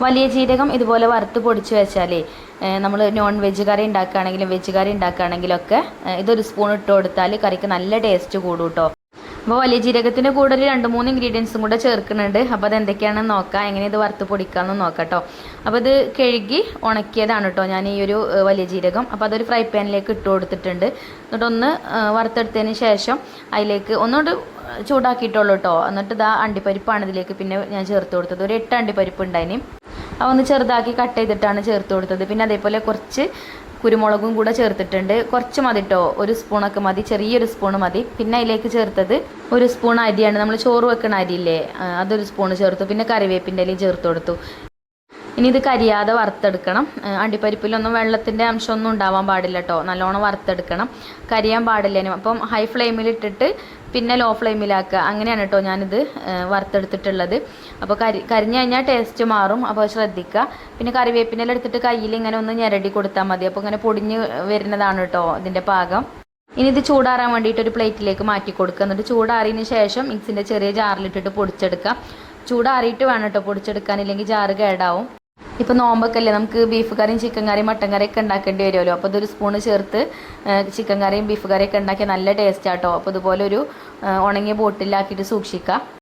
വലിയ ജീരകം ഇതുപോലെ വറുത്ത് പൊടിച്ച് വെച്ചാലേ നമ്മൾ നോൺ വെജ് കറി ഉണ്ടാക്കുകയാണെങ്കിലും വെജ് കറി ഉണ്ടാക്കുകയാണെങ്കിലൊക്കെ ഇതൊരു സ്പൂൺ ഇട്ട് കൊടുത്താൽ കറിക്ക് നല്ല ടേസ്റ്റ് കൂടും കേട്ടോ. അപ്പോൾ വലിയ ജീരകത്തിൻ്റെ കൂടെ ഒരു 2-3 ഇൻഗ്രീഡിയൻസും കൂടെ ചേർക്കുന്നുണ്ട്. അപ്പോൾ അതെന്തൊക്കെയാണെന്ന് നോക്കാം, എങ്ങനെ ഇത് വറുത്ത് പൊടിക്കാമെന്ന് നോക്കാം കേട്ടോ. അപ്പോൾ ഇത് കഴുകി ഉണക്കിയതാണ് കേട്ടോ ഞാൻ ഈ ഒരു വലിയ ജീരകം. അപ്പോൾ അതൊരു ഫ്രൈ പാനിലേക്ക് ഇട്ട് കൊടുത്തിട്ടുണ്ട്. എന്നിട്ടൊന്ന് വറുത്തെടുത്തതിന് ശേഷം അതിലേക്ക് ഒന്നുകൊണ്ട് ചൂടാക്കിയിട്ടുള്ളൂ കേട്ടോ. എന്നിട്ട് ഇതാ അണ്ടിപ്പരിപ്പാണ് ഇതിലേക്ക് പിന്നെ ഞാൻ ചേർത്ത് കൊടുത്തത്. ഒരു 8 അണ്ടിപ്പരിപ്പ് ഉണ്ടായിന്. അതൊന്ന് ചെറുതാക്കി കട്ട് ചെയ്തിട്ടാണ് ചേർത്ത് കൊടുത്തത്. പിന്നെ അതേപോലെ കുറച്ച് കുരുമുളകും കൂടെ ചേർത്തിട്ടുണ്ട്. കുറച്ച് മതി കേട്ടോ, 1 സ്പൂണൊക്കെ മതി, ചെറിയൊരു സ്പൂൺ മതി. പിന്നെ അതിലേക്ക് ചേർത്തത് 1 സ്പൂൺ അരിയാണ്, നമ്മൾ ചോറ് വെക്കുന്ന അരിയില്ലേ, അതൊരു സ്പൂൺ ചേർത്തു. പിന്നെ കറിവേപ്പിൻ്റെ ഇലയും ചേർത്ത് കൊടുത്തു. ഇനി ഇത് കരിയാതെ വറുത്തെടുക്കണം. അണ്ടിപ്പരിപ്പിലൊന്നും വെള്ളത്തിൻ്റെ അംശമൊന്നും ഉണ്ടാവാൻ പാടില്ല കേട്ടോ, നല്ലോണം വറുത്തെടുക്കണം, കരിയാൻ പാടില്ല. അപ്പം ഹൈ ഫ്ലെയിമിലിട്ടിട്ട് പിന്നെ ലോ ഫ്ലെയിമിലാക്കുക, അങ്ങനെയാണ് കേട്ടോ ഞാനിത് വറുത്തെടുത്തിട്ടുള്ളത്. അപ്പോൾ കരിഞ്ഞു കഴിഞ്ഞാൽ ടേസ്റ്റ് മാറും, അപ്പോൾ ശ്രദ്ധിക്കുക. പിന്നെ കറിവേപ്പിൻ്റെ ഇല എടുത്തിട്ട് കയ്യിൽ ഇങ്ങനെ ഒന്ന് ഞെരടി കൊടുത്താൽ മതി, അപ്പോൾ ഇങ്ങനെ പൊടിഞ്ഞ് വരുന്നതാണ് കേട്ടോ ഇതിൻ്റെ പാകം. ഇനി ഇത് ചൂടാറാൻ വേണ്ടിയിട്ട് ഒരു പ്ലേറ്റിലേക്ക് മാറ്റി കൊടുക്കുക. എന്നിട്ട് ചൂടാറിയതിന് ശേഷം മിക്സിൻ്റെ ചെറിയ ജാറിലിട്ടിട്ട് പൊടിച്ചെടുക്കുക. ചൂടാറിയിട്ട് വേണം കേട്ടോ പൊടിച്ചെടുക്കാൻ, ഇല്ലെങ്കിൽ ജാറ് കേടാവും. ഇപ്പോൾ നോമ്പൊക്കെ അല്ലേ, നമുക്ക് ബീഫ് കറിയും ചിക്കൻ കറിയും മട്ടൻ കറിയൊക്കെ ഉണ്ടാക്കേണ്ടി വരുമല്ലോ. അപ്പോൾ ഇതൊരു സ്പൂണ് ചേർത്ത് ചിക്കൻ കറിയും ബീഫ് കറിയൊക്കെ ഉണ്ടാക്കിയാൽ നല്ല ടേസ്റ്റാട്ടോ. അപ്പോൾ ഇതുപോലെ ഒരു ഉണങ്ങിയ ബോട്ടിലാക്കിയിട്ട് സൂക്ഷിക്കുക.